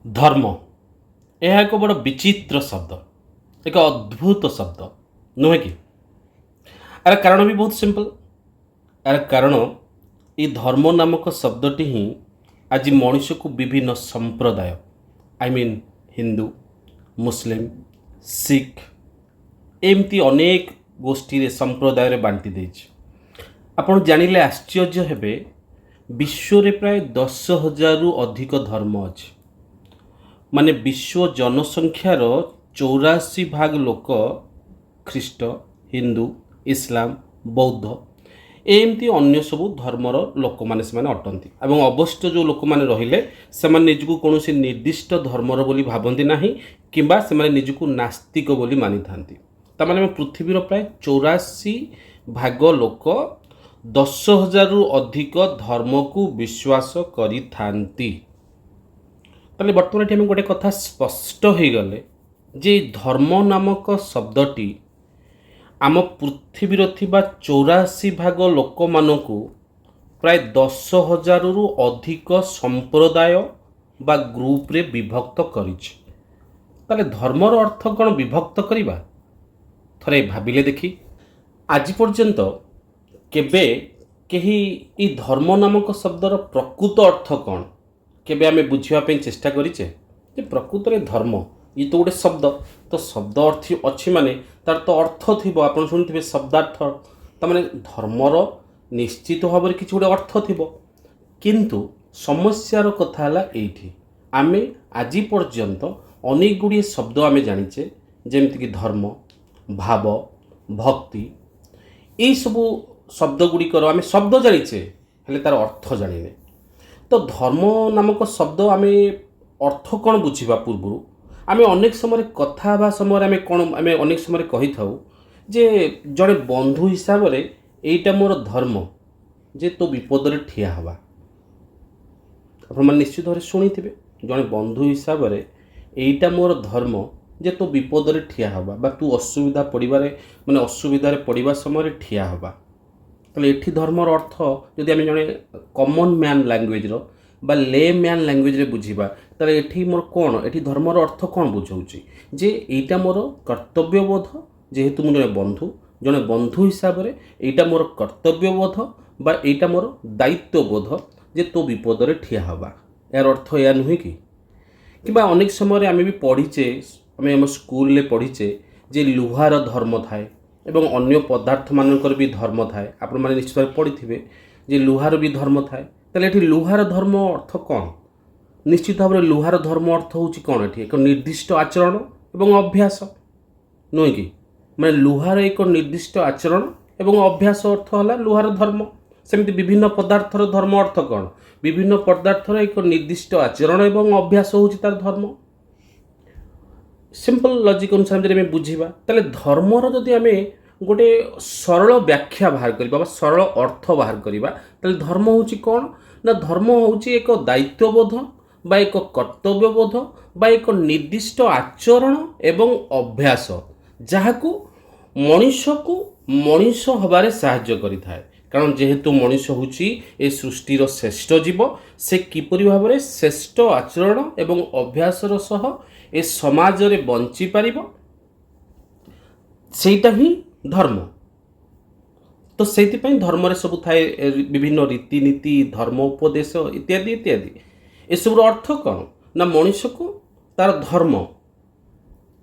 ଧର୍ମ ଏହା ଏକ ବଡ଼ ବିଚିତ୍ର ଶବ୍ଦ, ଏକ ଅଦ୍ଭୁତ ଶବ୍ଦ ନୁହେଁ କି? ଏହାର କାରଣ ବି ବହୁତ ସିମ୍ପଲ। ଏହାର କାରଣ ଏ ଧର୍ମ ନାମକ ଶବ୍ଦଟି ହିଁ ଆଜି ମଣିଷକୁ ବିଭିନ୍ନ ସମ୍ପ୍ରଦାୟ ହିନ୍ଦୁ, ମୁସଲିମ, ଶିଖ ଏମିତି ଅନେକ ଗୋଷ୍ଠୀରେ ସମ୍ପ୍ରଦାୟରେ ବାଣ୍ଟି ଦେଇଛି। ଆପଣ ଜାଣିଲେ ଆଶ୍ଚର୍ଯ୍ୟ ହେବେ, ବିଶ୍ୱରେ ପ୍ରାୟ 10,000ରୁ ଅଧିକ ଧର୍ମ ଅଛି। ମାନେ ବିଶ୍ୱ ଜନସଂଖ୍ୟାର 84% ଲୋକ ଖ୍ରୀଷ୍ଟ, ହିନ୍ଦୁ, ଇସଲାମ, ବୌଦ୍ଧ ଏମିତି ଅନ୍ୟ ସବୁ ଧର୍ମର ଲୋକମାନେ ସେମାନେ ଅଟନ୍ତି। ଏବଂ ଅବଶ୍ୟ ଯେଉଁ ଲୋକମାନେ ରହିଲେ ସେମାନେ ନିଜକୁ କୌଣସି ନିର୍ଦ୍ଦିଷ୍ଟ ଧର୍ମର ବୋଲି ଭାବନ୍ତି ନାହିଁ କିମ୍ବା ସେମାନେ ନିଜକୁ ନାସ୍ତିକ ବୋଲି ମାନିଥାନ୍ତି। ତାମାନେ ଆମେ ପୃଥିବୀର ପ୍ରାୟ 84% ଲୋକ 10,000ରୁ ଅଧିକ ଧର୍ମକୁ ବିଶ୍ୱାସ କରିଥାନ୍ତି। ତାହେଲେ ବର୍ତ୍ତମାନ ଏଠି ଆମେ ଗୋଟେ କଥା ସ୍ପଷ୍ଟ ହୋଇଗଲେ ଯେ ଧର୍ମ ନାମକ ଶବ୍ଦଟି ଆମ ପୃଥିବୀର ଥିବା 84% ଲୋକମାନଙ୍କୁ ପ୍ରାୟ 10,000ରୁ ଅଧିକ ସମ୍ପ୍ରଦାୟ ବା ଗ୍ରୁପରେ ବିଭକ୍ତ କରିଛି। ତାହେଲେ ଧର୍ମର ଅର୍ଥ କ'ଣ ବିଭକ୍ତ କରିବା? ଥରେ ଭାବିଲେ ଦେଖି। ଆଜି ପର୍ଯ୍ୟନ୍ତ କେବେ କେହି ଏ ଧର୍ମ ନାମକ ଶବ୍ଦର ପ୍ରକୃତ ଅର୍ଥ କ'ଣ କେବେ ଆମେ ବୁଝିବା ପାଇଁ ଚେଷ୍ଟା କରିଛେ? ଯେ ପ୍ରକୃତରେ ଧର୍ମ ଇଏ ତ ଗୋଟେ ଶବ୍ଦ, ତ ଶବ୍ଦ ଅର୍ଥ ଅଛି ମାନେ ତାର ତ ଅର୍ଥ ଥିବ। ଆପଣ ଶୁଣିଥିବେ ଶବ୍ଦାର୍ଥ, ତାମାନେ ଧର୍ମର ନିଶ୍ଚିତ ଭାବରେ କିଛି ଗୋଟେ ଅର୍ଥ ଥିବ। କିନ୍ତୁ ସମସ୍ୟାର କଥା ହେଲା ଏଇଠି, ଆମେ ଆଜି ପର୍ଯ୍ୟନ୍ତ ଅନେକ ଗୁଡ଼ିଏ ଶବ୍ଦ ଆମେ ଜାଣିଛେ, ଯେମିତିକି ଧର୍ମ, ଭାବ, ଭକ୍ତି ଏଇସବୁ ଶବ୍ଦ ଗୁଡ଼ିକର ଆମେ ଶବ୍ଦ ଜାଣିଛେ, ହେଲେ ତାର ଅର୍ଥ ଜାଣିନେ। ତ ଧର୍ମ ନାମକ ଶବ୍ଦ ଆମେ ଅର୍ଥ କ'ଣ ବୁଝିବା ପୂର୍ବରୁ ଆମେ ଅନେକ ସମୟରେ କଥା ହେବା ସମୟରେ ଆମେ ଅନେକ ସମୟରେ କହିଥାଉ ଯେ ଜଣେ ବନ୍ଧୁ ହିସାବରେ ଏଇଟା ମୋର ଧର୍ମ ଯେ ତୋ ବିପଦରେ ଠିଆ ହେବା। ଆପଣମାନେ ନିଶ୍ଚିତ ଭାବରେ ଶୁଣିଥିବେ, ଜଣେ ବନ୍ଧୁ ହିସାବରେ ଏଇଟା ମୋର ଧର୍ମ ଯେ ତୋ ବିପଦରେ ଠିଆ ହେବା ବା ତୁ ଅସୁବିଧାରେ ପଡ଼ିବା ସମୟରେ ଠିଆ ହେବା। ତାହେଲେ ଏଠି ଧର୍ମର ଅର୍ଥ ଯଦି ଆମେ ଜଣେ କମନ୍ ମ୍ୟାନ୍ ଲାଙ୍ଗୁଏଜ୍ର ବା ଲେ ମ୍ୟାନ୍ ଲାଙ୍ଗୁଏଜ୍ରେ ବୁଝିବା, ତାହେଲେ ଏଠି ମୋର କ'ଣ, ଏଠି ଧର୍ମର ଅର୍ଥ କ'ଣ ବୁଝାଉଛି? ଯେ ଏଇଟା ମୋର କର୍ତ୍ତବ୍ୟବୋଧ, ଯେହେତୁ ମୁଁ ଜଣେ ବନ୍ଧୁ ହିସାବରେ ଏଇଟା ମୋର କର୍ତ୍ତବ୍ୟବୋଧ ବା ଏଇଟା ମୋର ଦାୟିତ୍ୱବୋଧ ଯେ ତୋ ବିପଦରେ ଠିଆ ହେବା। ଏହାର ଅର୍ଥ ଏହା ନୁହେଁ କି? କିମ୍ବା ଅନେକ ସମୟରେ ଆମେ ବି ପଢ଼ିଛେ, ଆମେ ଆମ ସ୍କୁଲରେ ପଢ଼ିଛେ ଯେ ଲୁହାର ଧର୍ମ ଥାଏ ଏବଂ ଅନ୍ୟ ପଦାର୍ଥମାନଙ୍କର ବି ଧର୍ମ ଥାଏ। ଆପଣମାନେ ନିଶ୍ଚିତ ଭାବରେ ପଢ଼ିଥିବେ ଯେ ଲୁହାର ବି ଧର୍ମ ଥାଏ। ତାହେଲେ ଏଠି ଲୁହାର ଧର୍ମ ଅର୍ଥ କ'ଣ? ନିଶ୍ଚିତ ଭାବରେ ଲୁହାର ଧର୍ମ ଅର୍ଥ ହେଉଛି କ'ଣ? ଏଠି ଏକ ନିର୍ଦ୍ଦିଷ୍ଟ ଆଚରଣ ଏବଂ ଅଭ୍ୟାସ, ନୁହେଁ କି? ମାନେ ଲୁହାର ଏକ ନିର୍ଦ୍ଦିଷ୍ଟ ଆଚରଣ ଏବଂ ଅଭ୍ୟାସ ଅର୍ଥ ହେଲା ଲୁହାର ଧର୍ମ। ସେମିତି ବିଭିନ୍ନ ପଦାର୍ଥର ଧର୍ମ ଅର୍ଥ କ'ଣ? ବିଭିନ୍ନ ପଦାର୍ଥର ଏକ ନିର୍ଦ୍ଦିଷ୍ଟ ଆଚରଣ ଏବଂ ଅଭ୍ୟାସ ହେଉଛି ତାର ଧର୍ମ। ସିମ୍ପଲ ଲଜିକ୍ ଅନୁସାରେ ଯଦି ଆମେ ବୁଝିବା, ତାହେଲେ ଧର୍ମର ଯଦି ଆମେ ଗୋଟେ ସରଳ ବ୍ୟାଖ୍ୟା ବାହାର କରିବା ବା ସରଳ ଅର୍ଥ ବାହାର କରିବା, ତାହେଲେ ଧର୍ମ ହେଉଛି କ'ଣ? ନା ଧର୍ମ ହେଉଛି ଏକ ଦାୟିତ୍ୱବୋଧ ବା ଏକ କର୍ତ୍ତବ୍ୟବୋଧ ବା ଏକ ନିର୍ଦ୍ଦିଷ୍ଟ ଆଚରଣ ଏବଂ ଅଭ୍ୟାସ, ଯାହାକୁ ମଣିଷକୁ ମଣିଷ ହେବାରେ ସାହାଯ୍ୟ କରିଥାଏ। କାରଣ ଯେହେତୁ ମଣିଷ ହେଉଛି ଏ ସୃଷ୍ଟିର ଶ୍ରେଷ୍ଠ ଜୀବ, ସେ କିପରି ଭାବରେ ଶ୍ରେଷ୍ଠ ଆଚରଣ ଏବଂ ଅଭ୍ୟାସର ସହ ଏ ସମାଜରେ ବଞ୍ଚିପାରିବ, ସେଇଟା ହିଁ ଧର୍ମ। ତ ସେଇଥିପାଇଁ ଧର୍ମରେ ସବୁ ଥାଏ ବିଭିନ୍ନ ରୀତିନୀତି, ଧର୍ମ ଉପଦେଶ ଇତ୍ୟାଦି ଇତ୍ୟାଦି। ଏସବୁର ଅର୍ଥ କ'ଣ? ନା ମଣିଷକୁ ତାର ଧର୍ମ,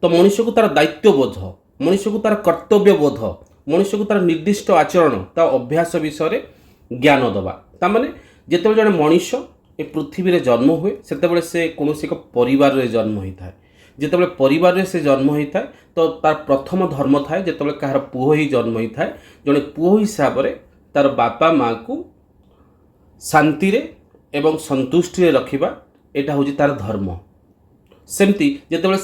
ତ ମଣିଷକୁ ତାର ଦାୟିତ୍ୱବୋଧ, ମଣିଷକୁ ତାର କର୍ତ୍ତବ୍ୟବୋଧ, ମଣିଷକୁ ତାର ନିର୍ଦ୍ଦିଷ୍ଟ ଆଚରଣ, ତା ଅଭ୍ୟାସ ବିଷୟରେ ଜ୍ଞାନ ଦେବା। ତାମାନେ ଯେତେବେଳେ ଜଣେ ମଣିଷ ଏ ପୃଥିବୀରେ ଜନ୍ମ ହୁଏ, ସେତେବେଳେ ସେ କୌଣସି ଏକ ପରିବାରରେ ଜନ୍ମ ହୋଇଥାଏ। ଯେତେବେଳେ ପରିବାରରେ ସେ ଜନ୍ମ ହୋଇଥାଏ, ତ ତାର ପ୍ରଥମ ଧର୍ମ ଥାଏ, ଯେତେବେଳେ କାହାର ପୁଅ ହିଁ ଜନ୍ମ ହୋଇଥାଏ, ଜଣେ ପୁଅ ହିସାବରେ ତାର ବାପା ମାଆକୁ ଶାନ୍ତିରେ ଏବଂ ସନ୍ତୁଷ୍ଟିରେ ରଖିବା, ଏଇଟା ହେଉଛି ତାର ଧର୍ମ। ସେମିତି ଯେତେବେଳେ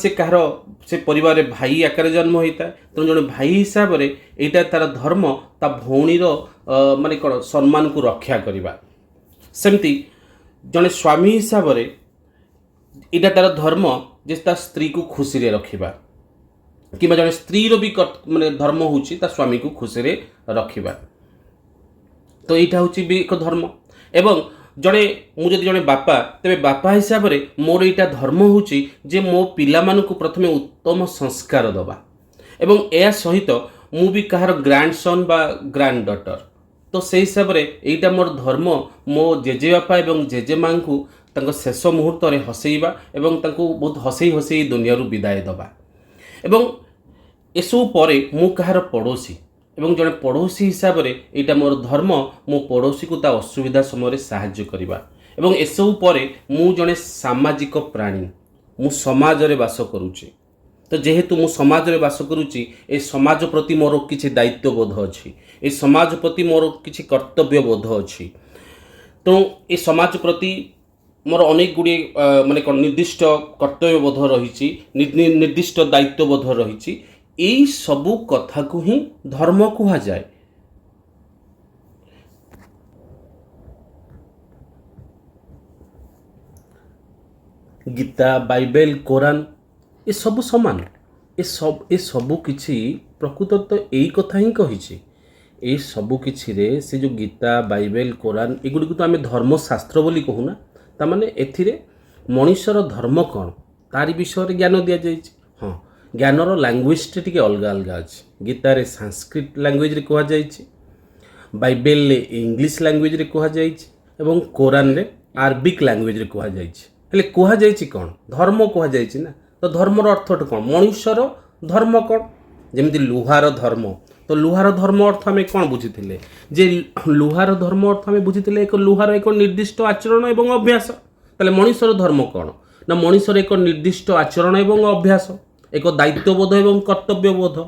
ସେ ପରିବାରରେ ଭାଇ ଆକାରରେ ଜନ୍ମ ହୋଇଥାଏ, ତେଣୁ ଜଣେ ଭାଇ ହିସାବରେ ଏଇଟା ତାର ଧର୍ମ, ତା ଭଉଣୀର ମାନେ କ'ଣ ସମ୍ମାନକୁ ରକ୍ଷା କରିବା। ସେମିତି ଜଣେ ସ୍ୱାମୀ ହିସାବରେ ଏଇଟା ତାର ଧର୍ମ ଯେ ତା ସ୍ତ୍ରୀକୁ ଖୁସିରେ ରଖିବା, କିମ୍ବା ଜଣେ ସ୍ତ୍ରୀର ବି ଧର୍ମ ହେଉଛି ତା ସ୍ୱାମୀକୁ ଖୁସିରେ ରଖିବା। ତ ଏଇଟା ହେଉଛି ବି ଏକ ଧର୍ମ। ଏବଂ जड़े मुझे जड़े बापा तेरे बापा हिसाब से मोर यहाँ धर्म होची जे मो पिलामानकु प्रथमे उत्तम संस्कार दबा एवं या सहित मु भी कहार ग्रांडसन बा ग्रांड डटर तो से हिसाब से यहाँ मोर धर्म मो जेजेबापा एवं जेजेमा को शेष मुहूर्त में हसैबा एवं बहुत हसई हसई दुनिया विदाय दबा एवं एसबू परे मु कहार पड़ोसी एवं जड़े पड़ोसी हिसाब से यहाँ मोर धर्म मो पड़ोसी को ता असुविधा समय साहाय्य करवा एवं एसबू परे मु जड़े सामाजिक प्राणी मु समाज रे बास करुचे तो जेहेतु मु समाज रे बास करुची ए समाज प्रति मोर किछि दायित्वबोध अछि ए समाज प्रति मोर किछि कर्तव्यबोध अछि तो ए समाज प्रति मोर अनेक गुड़े माने निर्दिष्ट कर्तव्यबोध रही निर्दिष्ट दायित्वबोध रही यही सबू कथा को ही धर्म कहा जाए। गीता बाइबल कोरान ये सब समान ए सबू किछि प्रकृत तो यही कथा ही कही ए सबू किछि रे से जो गीता बाइबल कोरान एगुड़ी को तो आम धर्मशास्त्र बोली कहूना तामाने एथिरे मनुष्यर धर्म कौन तारी विषय ज्ञान दि जाए। हाँ ज्ञानर लैंग्वेज टे अलग अलग अच्छे गीतार संस्कृत लैंग्वेज कह जाए बाइबल इंग्लिश लैंग्वेज कह जाए कोरान रे अरबिक लैंग्वेज कह जाए कह जाए कौन धर्म कह जाए ना तो धर्मर अर्थ कौन मनुष्यर धर्म कौन जमी लुहार धर्म तो लुहार धर्म अर्थ आम कौन बुझी जे लुहार धर्म अर्थ आम बुझी एक लुहार एक निर्दिष्ट आचरण एवं अभ्यास ताले मनुष्यर धर्म कौन ना मनुष्यर एक निर्दिष्ट आचरण एवं अभ्यास एक दायित्वबोध एवं कर्तव्यबोध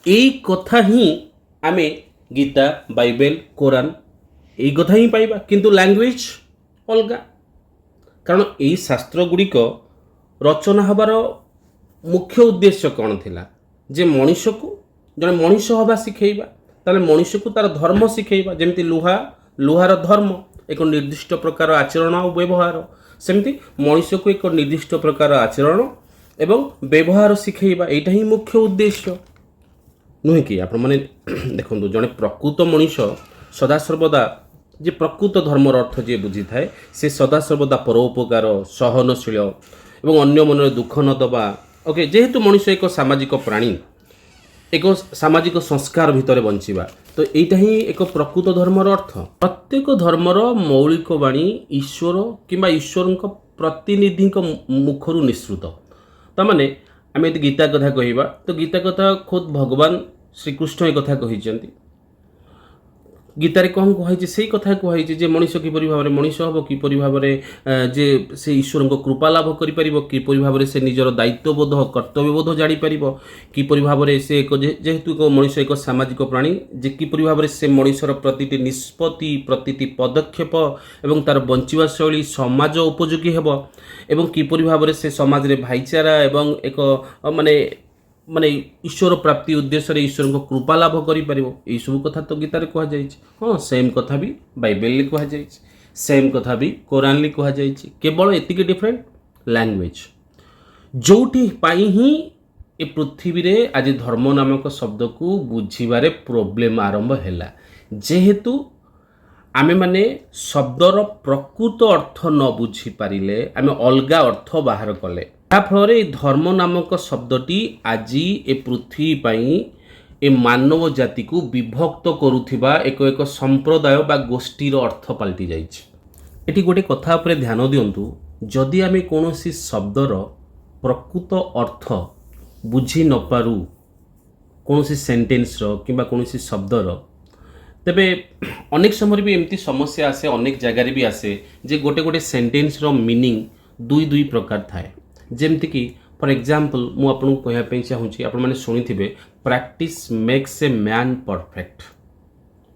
यही कथा ही आम गीता बाइबल कोरान यही कथा ही पाइबा किंतु लैंग्वेज अलगा कारण यही शास्त्र गुड़िक रचना हबार मुख्य उद्देश्य कौन थिला जे मनुष्य को जड़े मनुष्य हवा शिखेबा ताले मनुष्य को तार धर्म शिखेबा जेमती लुहार धर्म एक निर्दिष्ट प्रकार आचरण और व्यवहार सेमती मनुष्य को एक निर्दिष्ट प्रकार आचरण एवं व्यवहार शिखेबा एटा ही मुख्य उद्देश्य नुहे कि आपण माने देखंतु जड़े प्रकृत मनुष्य सदासर्वदा जे प्रकृत धर्मर अर्थ जे बुझी थाए से सदासर्वदा परोपकार सहनशील एवं अन्य मन दुख न दबा ओके जेहेतु मनुष्य एक सामाजिक प्राणी एक सामाजिक संस्कार भितर बंचिबा तो यहीटा ही एक प्रकृत धर्मर अर्थ प्रत्येक धर्मर मौलिक वाणी ईश्वर किंबा ईश्वर प्रतिनिधि मुखर निश्रुत तामाने आम यदि गीता कथा कहवा तो गीता कथा खुद भगवान श्रीकृष्ण एक कथा कही गीतारे कौन कहुई से कथा कहुई जे मनुष्य किपरि भाव में मनुष्य हम किपरि भाव में जे से ईश्वर को कृपा लाभ किपरि भाव में से निजर दायित्वबोध कर्तव्यबोध जापर किपरि भाव में से जेहेतु एक मनुष्य एक सामाजिक प्राणी जे किपरि भाव में से मनुष्यर प्रति निष्पत्ति प्रति पदक्षेप एवं तार बंचिवा शैली समाज उपयोगी हेब एवं किपरि भाव में से समाज रे भाईचारा एवं एक माने माने ईश्वर प्राप्ति उद्देश्य ईश्वर को कृपा लाभ करें सब कथा तो गीतार कहुई हाँ सेम कथा भी बाइबल कहुई सेम कथा भी कोरान कहुई केवल एतिक डिफरेंट लैंग्वेज जोटी पाई ही ए पृथ्वी रे आज धर्म नामक शब्द को बुझीबारे प्रोब्लेम आरंभ हैला जेहेतु आमे माने शब्दर प्रकृत अर्थ न बुझी पारिले आमे अलगा अर्थ बाहर कले फल धर्म नामक शब्दटी आज ए पृथ्वी पाई ए मानव जाति को विभक्त करुथिबा एक संप्रदाय बा गोष्ठीर अर्थ पलटि जाइछि। एटी गोटे कथा उपरे ध्यान दियंतु जदि आमे कोनोसी शब्दर प्रकृत अर्थ बुझी न पारू कोनोसी सेंटेंस रो किबा कोनोसी शब्दर तेबे अनेक समय भी एमती समस्या आसे अनेक जगार भी आसे जे गोटे गोटे सेंटेंस रो मीनिंग दुई दुई प्रकार थाए जेमती कि फॉर एग्जांपल मु आपन को कहया चाहूँगी आपण मैंने शुणी practice makes a man perfect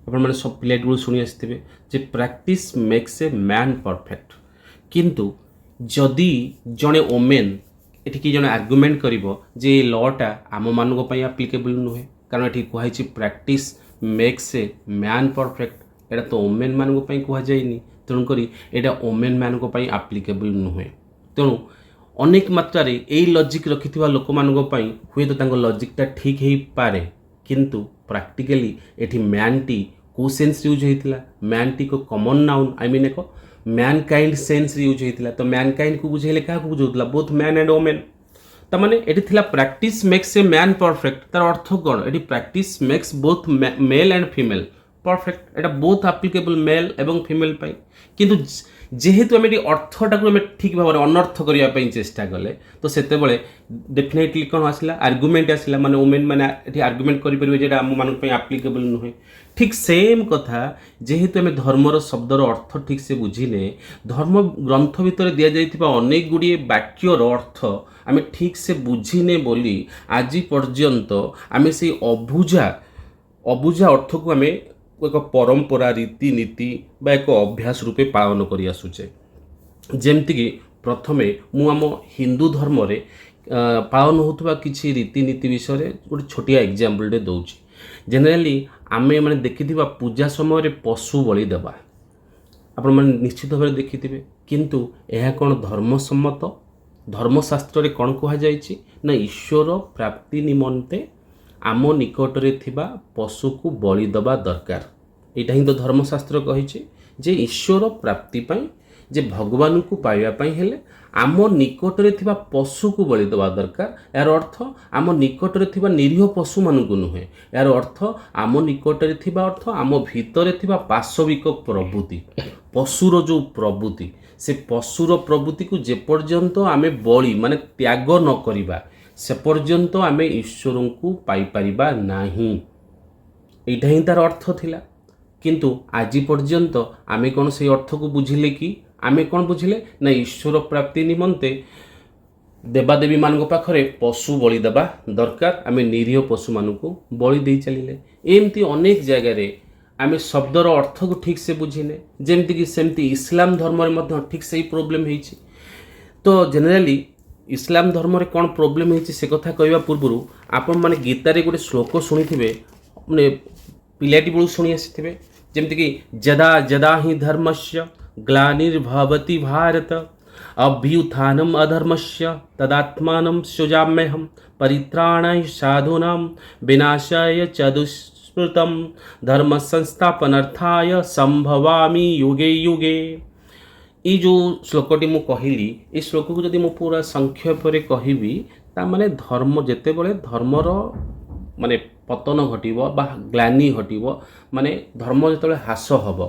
आपण मैंने सब पिला गुरु शुणी आसते जे practice makes a man perfect किंतु जदि जड़े ओमेन एठी जड़े आर्गुमेंट करिवो जे लॉटा आम मानक पई एप्लीकेबल नुहे कारण एठी कहै practice makes a man perfect एटा तो ओमेन मानक पई कहै जायनी तेणुक एटा ओमेन मानक पई एप्लीकेबल नुहे तेणु अनेक मात्रा यही लजिक रखि लोक मान हुए तो लजिकटा ठीक हो पारे किंतु प्रैक्टिकली एठी मैन टी कौ सेन्स यूज होता मैन टी को कमन नाउन आई मीन एक ମ୍ୟାନକାଇଣ୍ଡ ସେନ୍ସରେ ୟୁଜ୍ ହେଇଥିଲା। ତ ମ୍ୟାନକାଇଣ୍ଡକୁ ବୁଝେଇଲେ କାହାକୁ ବୁଝାଉଥିଲା? Both man and women. ତାମାନେ ଏଠି ଥିଲା practice makes a man perfect. ତାର ଅର୍ଥ କ'ଣ? ଏଠି practice makes both male and female perfect. ଏଇଟା ବୋଥ୍ ଆପ୍ଲିକେବଲ୍ ମେଲ୍ ଏବଂ ଫିମେଲ୍ ପାଇଁ। କିନ୍ତୁ ଯେହେତୁ ଆମେ ଏଠି ଅର୍ଥଟାକୁ ଆମେ ଠିକ୍ ଭାବରେ ଅନର୍ଥ କରିବା ପାଇଁ ଚେଷ୍ଟା କଲେ, ତ ସେତେବେଳେ ଡେଫିନେଟଲି କ'ଣ ଆସିଲା? ଆର୍ଗୁମେଣ୍ଟ ଆସିଲା। ମାନେ ଓମେନ୍ ମାନେ ଏଠି ଆର୍ଗୁମେଣ୍ଟ କରିପାରିବେ ଯେ ଏଇଟା ଆମମାନଙ୍କ ପାଇଁ ଆପ୍ଲିକେବଲ୍ ନୁହେଁ। ଠିକ୍ ସେମ୍ କଥା, ଯେହେତୁ ଆମେ ଧର୍ମର ଶବ୍ଦର ଅର୍ଥ ଠିକ୍ ସେ ବୁଝିଲେ, ଧର୍ମ ଗ୍ରନ୍ଥ ଭିତରେ ଦିଆଯାଇଥିବା ଅନେକ ଗୁଡ଼ିଏ ବାକ୍ୟର ଅର୍ଥ ଆମେ ଠିକ୍ ସେ ବୁଝିନେ ବୋଲି ଆଜି ପର୍ଯ୍ୟନ୍ତ ଆମେ ସେଇ ଅବୁଝା ଅର୍ଥକୁ ଆମେ ଏକ ପରମ୍ପରା, ରୀତିନୀତି ବା ଏକ ଅଭ୍ୟାସ ରୂପେ ପାଳନ କରି ଆସୁଛେ। ଯେମିତିକି ପ୍ରଥମେ ମୁଁ ଆମ ହିନ୍ଦୁ ଧର୍ମରେ ପାଳନ ହେଉଥିବା କିଛି ରୀତିନୀତି ବିଷୟରେ ଗୋଟେ ଛୋଟିଆ ଏକ୍ଜାମ୍ପଲ୍ଟେ ଦେଉଛି। ଜେନେରାଲି ଆମେ ମାନେ ଦେଖିଥିବା ପୂଜା ସମୟରେ ପଶୁ ବଳି ଦେବା ଆପଣମାନେ ନିଶ୍ଚିତ ଭାବରେ ଦେଖିଥିବେ। କିନ୍ତୁ ଏହା କ'ଣ ଧର୍ମସମ୍ମତ? ଧର୍ମଶାସ୍ତ୍ରରେ କ'ଣ କୁହାଯାଇଛି ନା ଈଶ୍ୱର ପ୍ରାପ୍ତି ନିମନ୍ତେ ଆମ ନିକଟରେ ଥିବା ପଶୁକୁ ବଳି ଦେବା ଦରକାର। ଏଇଟା ହିଁ ତ ଧର୍ମଶାସ୍ତ୍ର କହିଛି ଯେ ଈଶ୍ୱର ପ୍ରାପ୍ତି ପାଇଁ, ଯେ ଭଗବାନଙ୍କୁ ପାଇବା ପାଇଁ ହେଲେ ଆମ ନିକଟରେ ଥିବା ପଶୁକୁ ବଳି ଦେବା ଦରକାର। ଏହାର ଅର୍ଥ ଆମ ନିକଟରେ ଥିବା ନିରୀହ ପଶୁମାନଙ୍କୁ ନୁହେଁ। ଏହାର ଅର୍ଥ ଆମ ନିକଟରେ ଥିବା ଅର୍ଥ ଆମ ଭିତରେ ଥିବା ପାଶବିକ ପ୍ରବୃତ୍ତି, ପଶୁର ଯେଉଁ ପ୍ରବୃତ୍ତି, ସେ ପଶୁର ପ୍ରବୃତ୍ତିକୁ ଯେପର୍ଯ୍ୟନ୍ତ ଆମେ ବଳି ମାନେ ତ୍ୟାଗ ନ କରିବା, ସେ ପର୍ଯ୍ୟନ୍ତ ଆମେ ଈଶ୍ୱରଙ୍କୁ ପାଇପାରିବା ନାହିଁ। ଏଇଟା ହିଁ ତାର ଅର୍ଥ ଥିଲା। କିନ୍ତୁ ଆଜି ପର୍ଯ୍ୟନ୍ତ ଆମେ କ'ଣ ସେଇ ଅର୍ଥକୁ ବୁଝିଲେ କି? ଆମେ କ'ଣ ବୁଝିଲେ ନା ଈଶ୍ୱର ପ୍ରାପ୍ତି ନିମନ୍ତେ ଦେବାଦେବୀମାନଙ୍କ ପାଖରେ ପଶୁ ବଳି ଦେବା ଦରକାର। ଆମେ ନିରୀହ ପଶୁମାନଙ୍କୁ ବଳି ଦେଇ ଚାଲିଲେ। ଏମିତି ଅନେକ ଜାଗାରେ ଆମେ ଶବ୍ଦର ଅର୍ଥକୁ ଠିକ୍ ସେ ବୁଝିନେ। ଯେମିତିକି ସେମିତି ଇସଲାମ ଧର୍ମରେ ମଧ୍ୟ ଠିକ୍ ସେଇ ପ୍ରୋବ୍ଲେମ୍ ହେଇଛି। ତ ଜେନେରାଲି ଇସଲାମ ଧର୍ମରେ କ'ଣ ପ୍ରୋବ୍ଲେମ୍ ହେଇଛି ସେ କଥା କହିବା ପୂର୍ବରୁ ଆପଣମାନେ ଗୀତାରେ ଗୋଟେ ଶ୍ଲୋକ ଶୁଣିଥିବେ, ମାନେ ପିଲାଟି ବେଳୁ ଶୁଣି ଆସିଥିବେ। ଯେମିତିକି ଯଦା ଯଦା ହିଁ ଧର୍ମସ୍ୟ ଗ୍ଲାନିର୍ଭବତି ଭାରତ ଅଭ୍ୟୁତ୍ଥାନମ୍ ଅଧର୍ମସ୍ୟ ତଦାତ୍ମାନଂ ସୃଜାମ୍ୟହମ୍ ପରିତ୍ରାଣାୟ ସାଧୂନାଂ ବିନାଶାୟ च दुष्कृतं धर्म संस्थापनार्थाय संभवामि युगे युगे। ये जो श्लोकटी मु कहली, ये श्लोक को जदि मु पूरा संक्षेपरे कहबी, तामाने धर्म जेतेबेले धर्मर माने पतन घटिबो बा ग्लानि घटिबो, माने धर्म जेतेबेले ह्रास हबो,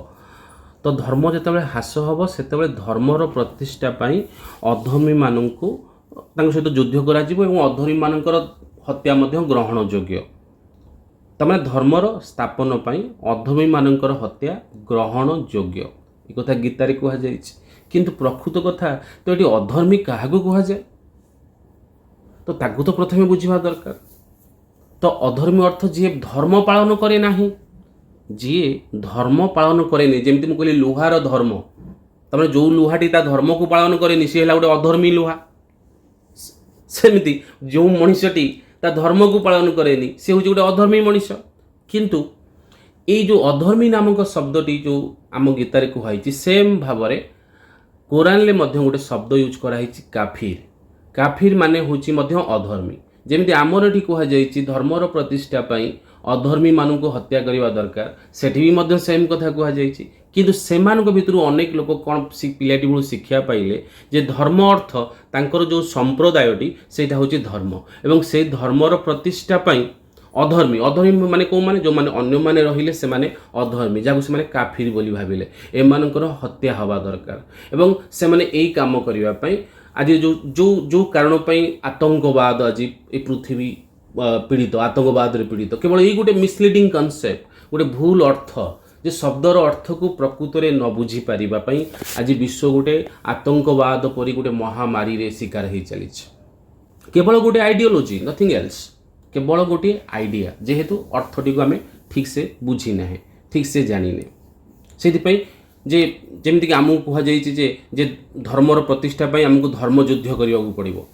तो धर्म जेतेबेले ह्रास हबो सेतेबेले धर्मर प्रतिष्ठा पाई अधर्मी माननकु तांक सहित युद्ध करा जिवो एवं अधर्मी मानकर हत्या मध्य ग्रहण योग्य। तमाने धर्मर स्थापन पाई अधर्मी मानकर हत्या ग्रहण योग्य। ये कथा गीतारे कहा जाइछि। किंतु प्रकृत कथा तो ये अधर्मी क्या कह जाए, तो ताकू तो प्रथमे बुझा दरकार। तो अधर्मी अर्थ जी धर्म पालन करे नाही, जी धर्म पालन करे नहीं। जमती मुझे कहली लुहार धर्म, तमें जो लुहाटी ता धर्म को पालन करे सी है गोटे अधर्मी लुहा। सेमती जो मनीषटी ता धर्म को पालन करे सी हूँ गोटे अधर्मी मनीष। किंतु ये जो अधर्मी नामक शब्दटी जो आम गीतारे कहुई सेम भाव में कुरान ले मध्य गोटे शब्द यूज कराई काफिर। काफिर माने होची मध्य अधर्मी। जेमती आमर एठी कहुई धर्मर प्रतिष्ठा पाई अधर्मी मानक हत्या करने दरकार, सेठी भी मध्य सेम कथा कहुई। किंतु सेमानक भितरु अनेक लोक कौन पिलाटी बेलू शिक्षा पाइले जे धर्म अर्थ तांकर जो संप्रदायटी सेटा होची धर्म, एवं से धर्मर प्रतिष्ठा पाई अधर्मी। अधर्मी माने कौ माने जो माने अन्य माने रहिले से माने अधर्मी, जाको से माने काफिर बोली भाबिले एमानकर हत्या हवा दरकार। एवं से माने एई काम करिवा पई आज जो जो जो कारण पई आतंकवाद आज ए पृथ्वी पीड़ित, आतंकवाद रे पीड़ित, केवल यही गोटे मिसलिडिंग कनसेप्ट, गोटे भूल अर्थ जे शब्दर अर्थ को प्रकृत में न बुझी पारिबा पई आज विश्व गोटे आतंकवाद परी गोटे महामारी रे शिकार हो चली। केवल गोटे आइडियोलॉजी, नथिंग एल्स, केवल गोटे आइडिया, जेहेतु अर्थटी को आम ठीक से बुझी ना, ठीक से जानी ने। से जे जमीक आमको कहुई जे धर्मर प्रतिष्ठा पाई आमको धर्म युद्ध करने को पड़ो,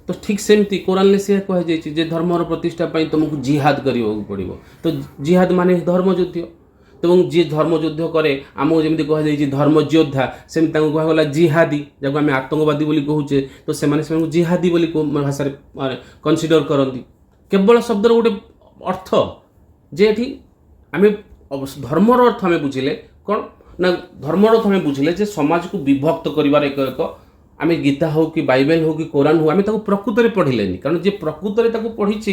तो ठीक सेमती कुरान से कहुई जे धर्मर प्रतिष्ठा पाई तुमको जिहाद करने को पड़ो। तो जिहाद माने धर्म युद्ध। तो जी धर्म युद्ध करे आमको जमी कहुई धर्म योद्धा, सेमती कहगला जिहादी, जब आम आतंकवादी बोली कहूचे, तो से जिहादी बोली भाषा कनसीडर करती। केवल शब्दर गोटे अर्थ जे आम धर्मर अर्थ आम बुझिले कौन ନା ଧର୍ମର ଆମେ ବୁଝିଲେ ଯେ ସମାଜକୁ ବିଭକ୍ତ କରିବାର ଏକ ଏକ ଆମେ ଗୀତା ହଉ କି ବାଇବେଲ ହଉ କି କୋରାନ ହଉ ଆମେ ତାକୁ ପ୍ରକୃତରେ ପଢ଼ିଲେନି, କାରଣ ଯିଏ ପ୍ରକୃତରେ ତାକୁ ପଢ଼ିଛି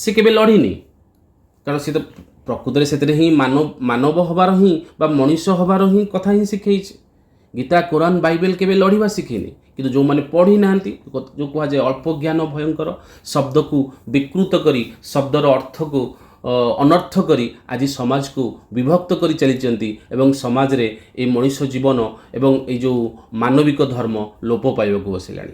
ସେ କେବେ ଲଢ଼ିନି, କାରଣ ସେ ତ ପ୍ରକୃତରେ ସେଥିରେ ହିଁ ମାନବ ହେବାର ହିଁ ବା ମଣିଷ ହେବାର ହିଁ କଥା ହିଁ ଶିଖେଇଛି। ଗୀତା କୋରାନ ବାଇବେଲ କେବେ ଲଢ଼ିବା ଶିଖେଇନି, କିନ୍ତୁ ଯେଉଁମାନେ ପଢ଼ି ନାହାନ୍ତି, ଯେଉଁ କୁହାଯାଏ ଅଳ୍ପ ଜ୍ଞାନ ଭୟଙ୍କର, ଶବ୍ଦକୁ ବିକୃତ କରି ଶବ୍ଦର ଅର୍ଥକୁ ଅନର୍ଥ କରି ଆଜି ସମାଜକୁ ବିଭକ୍ତ କରି ଚାଲିଛନ୍ତି ଏବଂ ସମାଜରେ এই ମଣିଷ ଜୀବନ ଏବଂ এই ଯେଉଁ ମାନବିକ ଧର୍ମ ଲୋପ ପାଇବାକୁ ବସିଲାଣି।